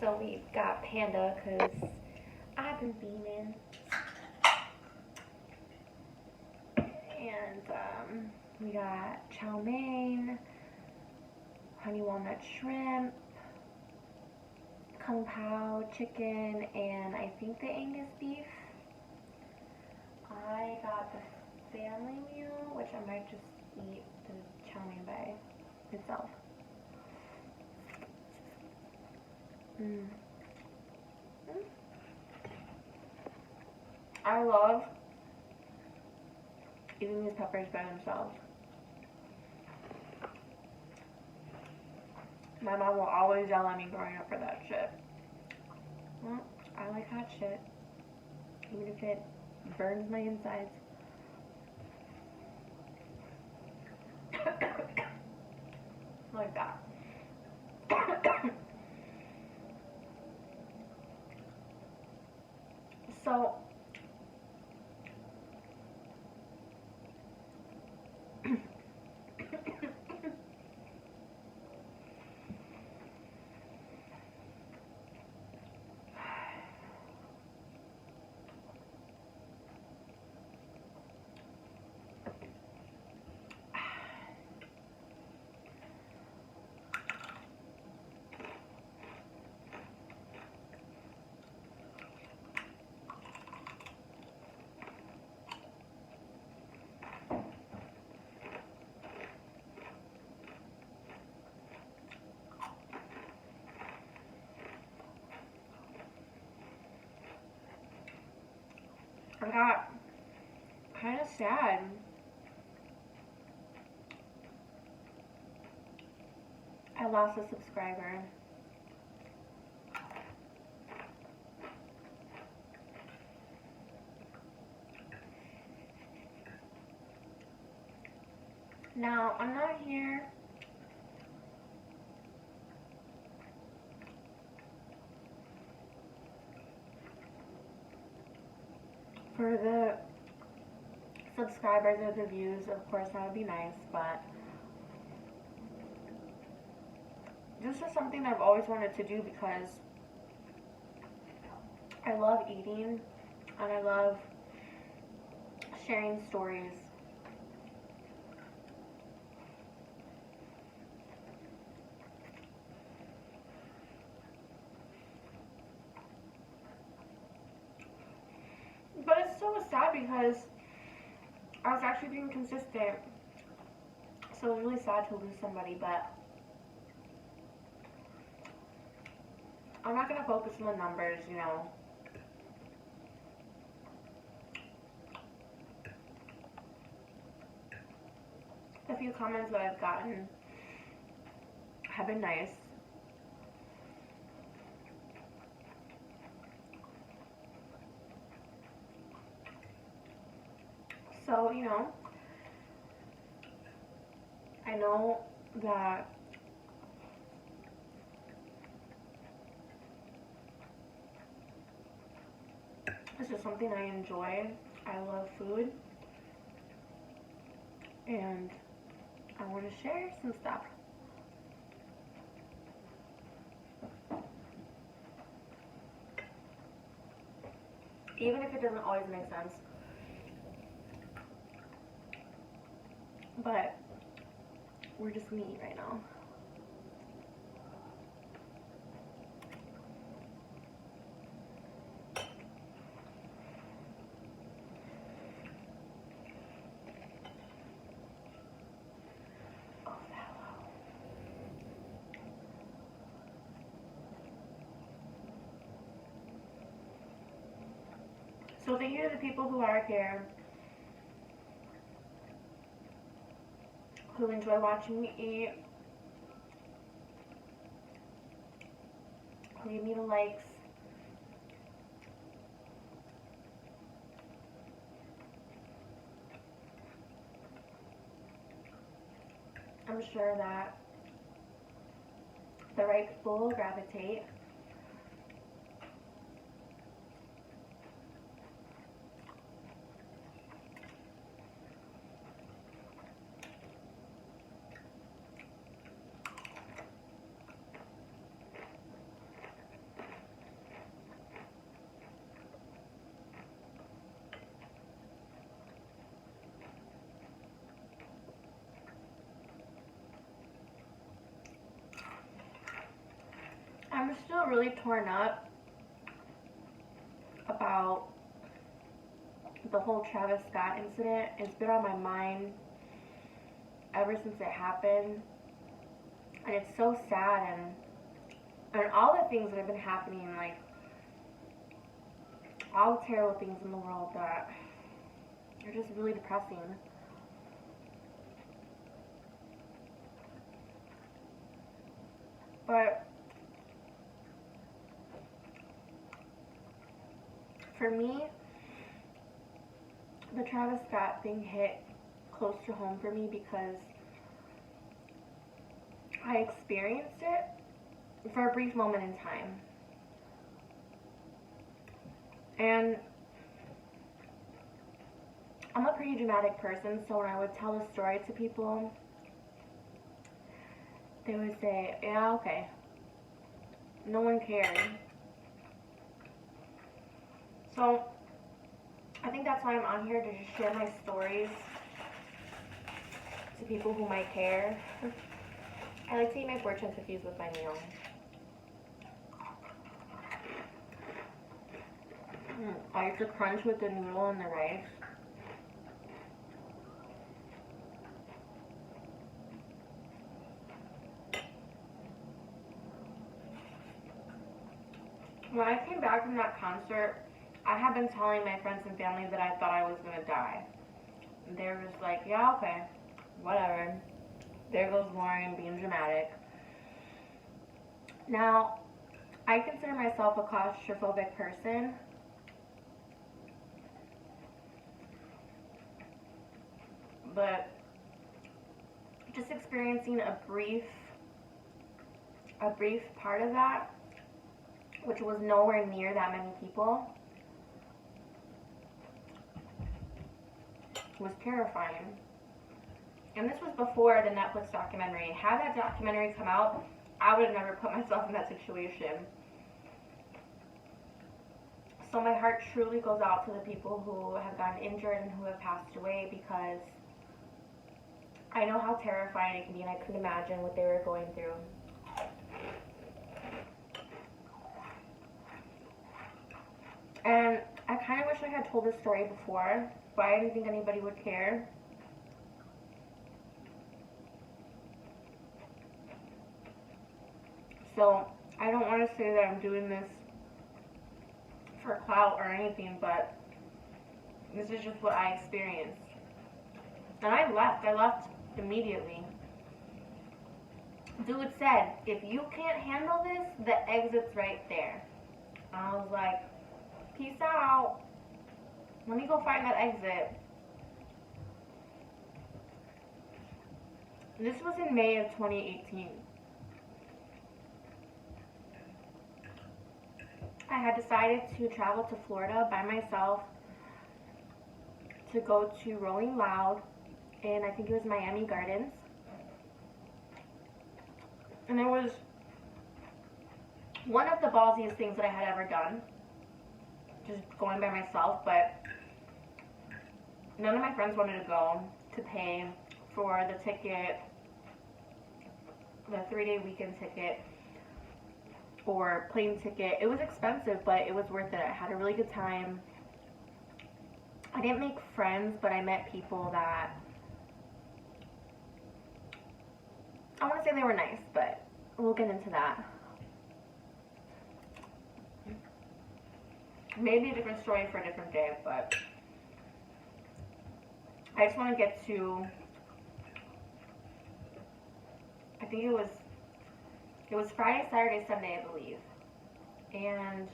So we got Panda because I've been beaming. And we got chow mein, honey walnut shrimp, kung pao chicken, and I think the Angus beef. I got the family meal, which I might just eat the chow mein by itself. I love eating these peppers by themselves. My mom will always yell at me growing up for that shit. Well, I like hot shit, even if it burns my insides. Like that. So I got kind of sad. I lost a subscriber. Now, I'm not here for the subscribers or the views. Of course, that would be nice, but this is something I've always wanted to do because I love eating and I love sharing stories. But it's so sad because I was actually being consistent. So it was really sad to lose somebody, but I'm not going to focus on the numbers, you know. The few comments that I've gotten have been nice. So, you know, I know that this is something I enjoy. I love food. And I want to share some stuff. Even if it doesn't always make sense. But we're just gonna eat right now. So thank you to the people who are here, who enjoy watching me eat, who give me the likes. I'm sure that the right people will gravitate. I'm still really torn up about the whole Travis Scott incident. It's been on my mind ever since it happened, and it's so sad, and all the things that have been happening, like all the terrible things in the world that are just really depressing. But for me, the Travis Scott thing hit close to home for me because I experienced it for a brief moment in time. And I'm a pretty dramatic person, so when I would tell a story to people, they would say, yeah, okay. No one cared. So I think that's why I'm on here, to just share my stories to people who might care. I like to eat my fortune cookies with my meal. I like to crunch with the noodle and the rice. When I came back from that concert, I had been telling my friends and family that I thought I was going to die. And they were just like, yeah, okay, whatever. There goes Lauren being dramatic. Now, I consider myself a claustrophobic person. But just experiencing a brief part of that, which was nowhere near that many people, was terrifying. And this was before the Netflix documentary. Had that documentary come out, I would have never put myself in that situation. So my heart truly goes out to the people who have gotten injured and who have passed away, because I know how terrifying it can be, and I couldn't imagine what they were going through. And I kind of wish I had told this story before, but I didn't think anybody would care. So I don't want to say that I'm doing this for clout or anything, but this is just what I experienced. And I left immediately. Dude said, if you can't handle this, the exit's right there. And I was like, peace out. Let me go find that exit. This was in May of 2018. I had decided to travel to Florida by myself to go to Rolling Loud, and I think it was Miami Gardens. And it was one of the ballsiest things that I had ever done, just going by myself, but none of my friends wanted to go to pay for the ticket, the 3-day weekend ticket, or plane ticket. It was expensive, but it was worth it. I had a really good time. I didn't make friends, but I met people that, I want to say they were nice, but we'll get into that. Maybe a different story for a different day, but I just want to get to, I think it was Friday, Saturday, Sunday, I believe. And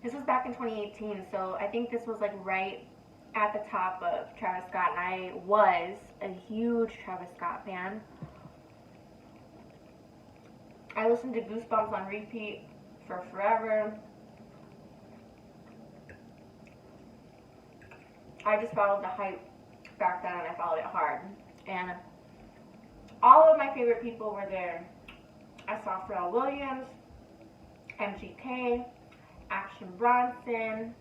this was back in 2018, so I think this was like right at the top of Travis Scott, and I was a huge Travis Scott fan. I listened to Goosebumps on repeat for forever. I just followed the hype back then, and I followed it hard. And all of my favorite people were there. I saw Pharrell Williams, MGK, Action Bronson,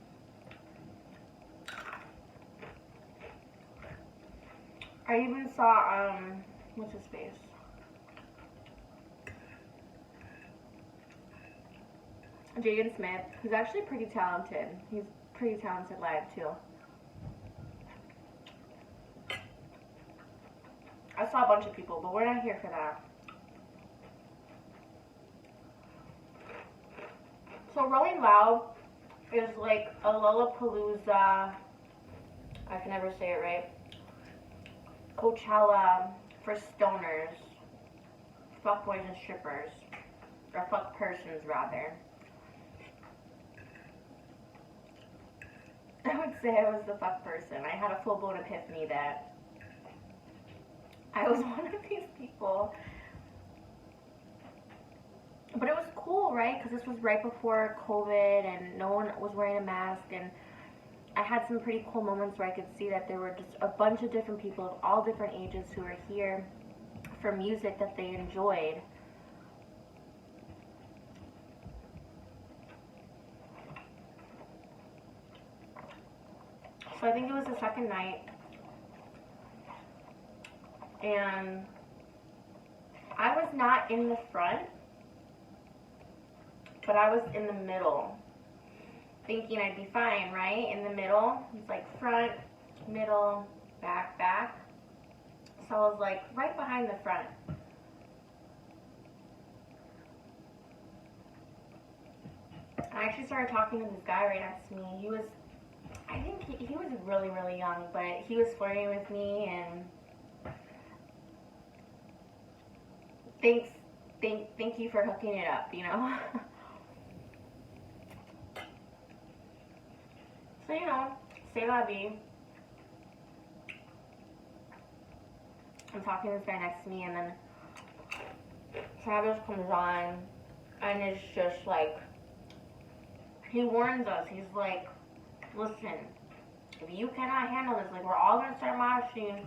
I even saw, what's his face? Jaden Smith, who's actually pretty talented. He's pretty talented live too. I saw a bunch of people, but we're not here for that. So Rolling Loud is like a Lollapalooza, I can never say it right, Coachella for stoners, fuckboys and strippers, or fuck persons rather. I would say I was the fuck person. I had a full-blown epiphany that I was one of these people. But it was cool, right? Because this was right before COVID and no one was wearing a mask, and I had some pretty cool moments where I could see that there were just a bunch of different people of all different ages who were here for music that they enjoyed. So I think it was the second night, and I was not in the front, but I was in the middle, thinking I'd be fine, right? In the middle, it's like front, middle, back, back. So I was like right behind the front. I actually started talking to this guy right next to me. He was, I think he was really, really young, but he was flirting with me, and thank you for hooking it up, you know? So, you know, c'est la vie. I'm talking to this guy next to me, and then Travis comes on, and it's just like, he warns us. He's like, listen, if you cannot handle this, like, we're all gonna start moshing,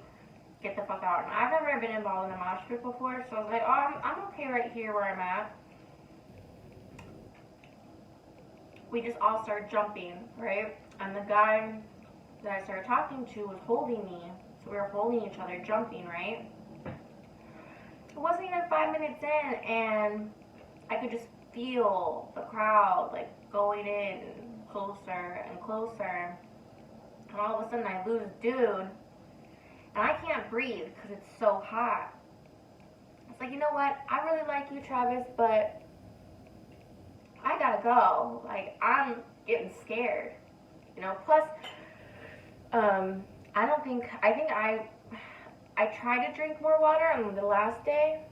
get the fuck out. And I've never been involved in a mosh pit before, so I was like, oh, I'm okay right here where I'm at. We just all start jumping, right? And the guy that I started talking to was holding me, so we were holding each other, jumping, right? It wasn't even 5 minutes in, and I could just feel the crowd, like, going in closer and closer. And all of a sudden I lose dude, and I can't breathe because it's so hot. It's like, you know what? I really like you, Travis, but I gotta go. Like, I'm getting scared. You know, plus, I tried to drink more water on the last day,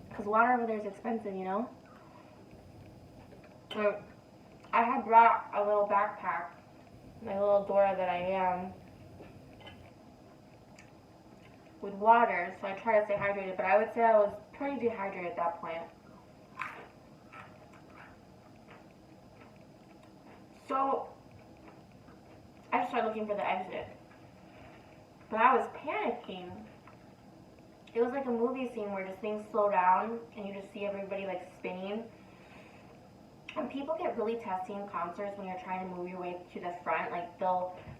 because water over there is expensive, you know? But I had brought a little backpack, my little Dora that I am, with water, so I try to stay hydrated, but I would say I was pretty dehydrated at that point. So I just started looking for the exit, but I was panicking. It was like a movie scene where just things slow down and you just see everybody like spinning. And people get really testy in concerts when you're trying to move your way to the front. Like,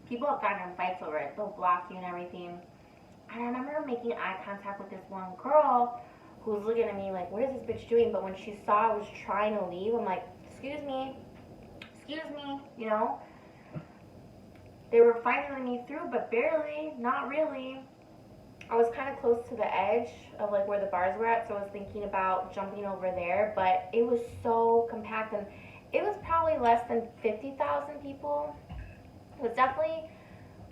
people have gotten in fights over it. They'll block you and everything. And I remember making eye contact with this one girl who was looking at me like, what is this bitch doing? But when she saw I was trying to leave, I'm like, excuse me, you know? They were fighting me through, but barely, not really. I was kind of close to the edge of like where the bars were at, so I was thinking about jumping over there, but it was so compact, and it was probably less than 50,000 people. It was definitely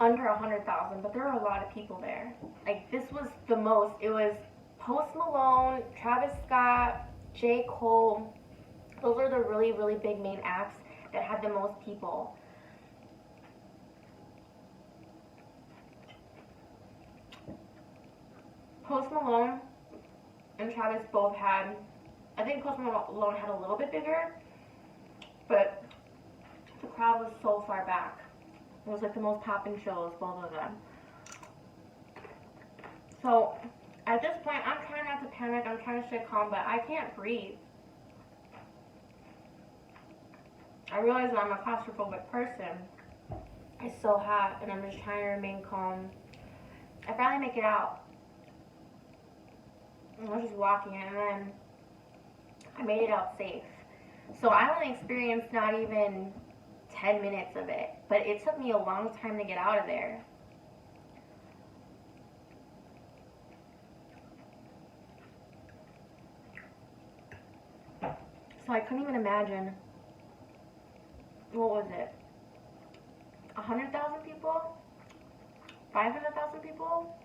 under 100,000, but there were a lot of people there. Like, this was the most. It was Post Malone, Travis Scott, J. Cole. Those were the really, really big main acts that had the most people. Post Malone and Travis both had, I think Post Malone had a little bit bigger, but the crowd was so far back. It was like the most popping shows, both of them. So at this point, I'm trying not to panic, I'm trying to stay calm, but I can't breathe. I realize that I'm a claustrophobic person. It's so hot, and I'm just trying to remain calm. I finally make it out. I was just walking, and then I made it out safe. So I only experienced not even 10 minutes of it, but it took me a long time to get out of there. So I couldn't even imagine, what was it? 100,000 people? 500,000 people?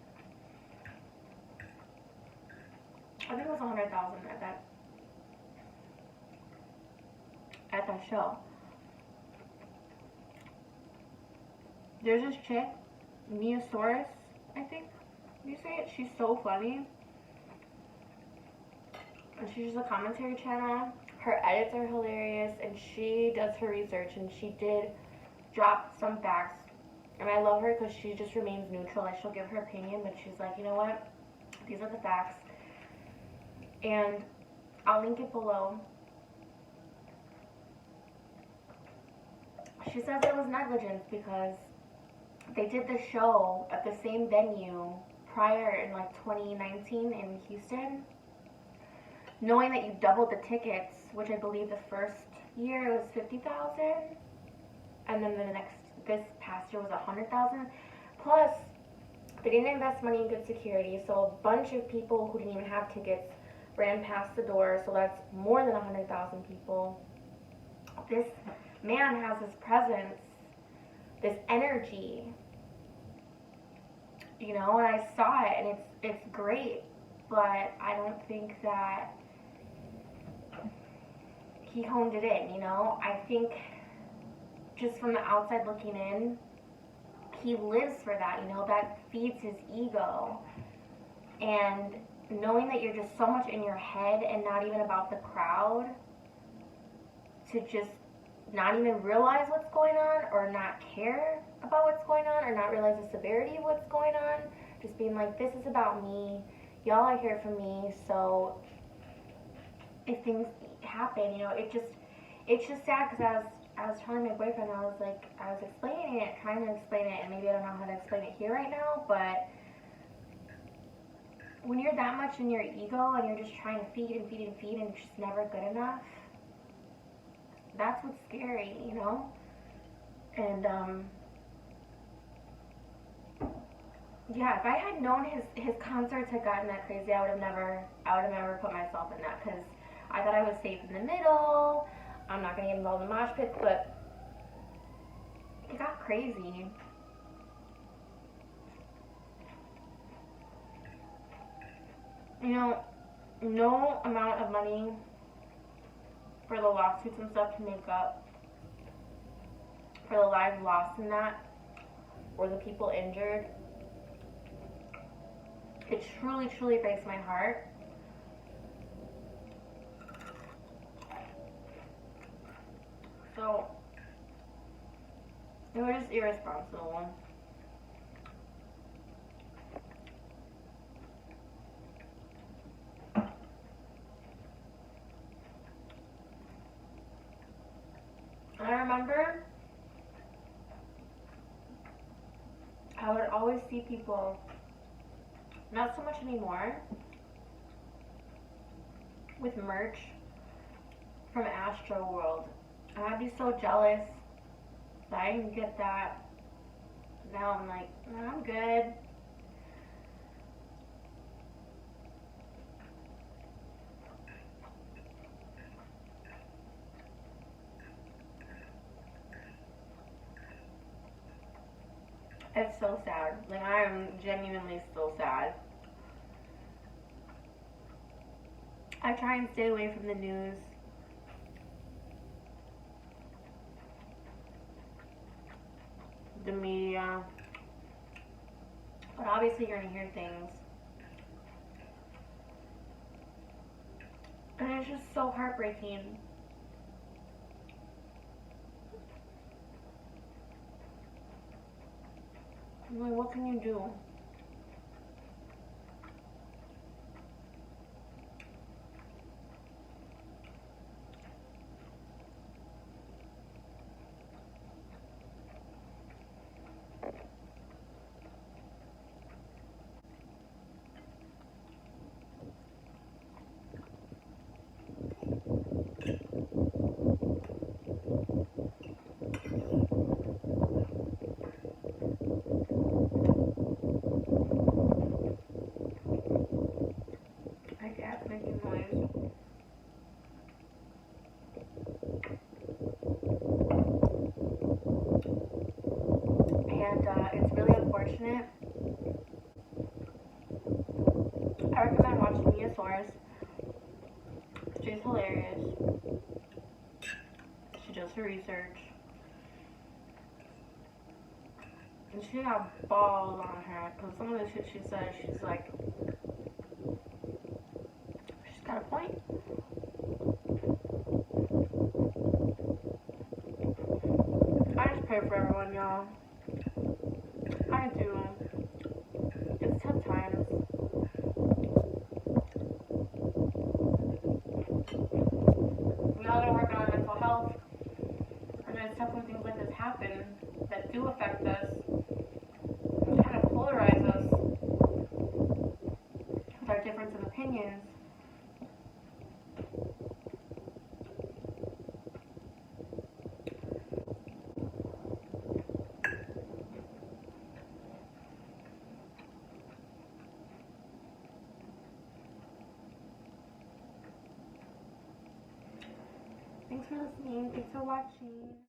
I think it was 100,000 at that show. There's this chick, Miasaurus, I think you say it. She's so funny. And she's just a commentary channel. Her edits are hilarious, and she does her research, and she did drop some facts. And I love her because she just remains neutral. Like, she'll give her opinion, but she's like, you know what? These are the facts. And I'll link it below. She says it was negligence because they did the show at the same venue prior in like 2019 in Houston, knowing that you doubled the tickets, which I believe the first year it was 50,000, and then this past year was 100,000. Plus, they didn't invest money in good security, so a bunch of people who didn't even have tickets ran past the door, so that's more than 100,000 people. This man has this presence, this energy, you know, and I saw it, and it's great, but I don't think that he honed it in, you know. I think just from the outside looking in, he lives for that, you know, that feeds his ego. And knowing that you're just so much in your head and not even about the crowd, to just not even realize what's going on or not care about what's going on or not realize the severity of what's going on, just being like, this is about me, y'all are here for me, so if things happen, you know, it's just sad because I was telling my boyfriend, I was explaining it, trying to explain it, and maybe I don't know how to explain it here right now, but when you're that much in your ego and you're just trying to feed and feed and feed and it's just never good enough, that's what's scary, you know? And, yeah, if I had known his concerts had gotten that crazy, I would have never put myself in that, because I thought I was safe in the middle. I'm not going to get involved in mosh pits, but it got crazy. You know, no amount of money for the lawsuits and stuff can make up for the lives lost in that, or the people injured. It truly, truly breaks my heart. So, it was just irresponsible. I remember I would always see people, not so much anymore, with merch from Astro World. And I'd be so jealous that I didn't get that. Now I'm like, no, I'm good. It's so sad. Like, I am genuinely still sad. I try and stay away from the news. The media. But obviously you're gonna hear things. And it's just so heartbreaking. I'm like, what can you do? unfortunate. I recommend watching Mia Source. She's hilarious. She does her research. And she got balls on her, because some of the shit she says, she's like, she's got a point. I just pray for everyone, y'all. I do. It's tough times. We all gotta work on our mental health. And it's tough when things like this happen that do affect us and kind of polarize us with our difference in opinions. Thanks for listening. Thanks for watching.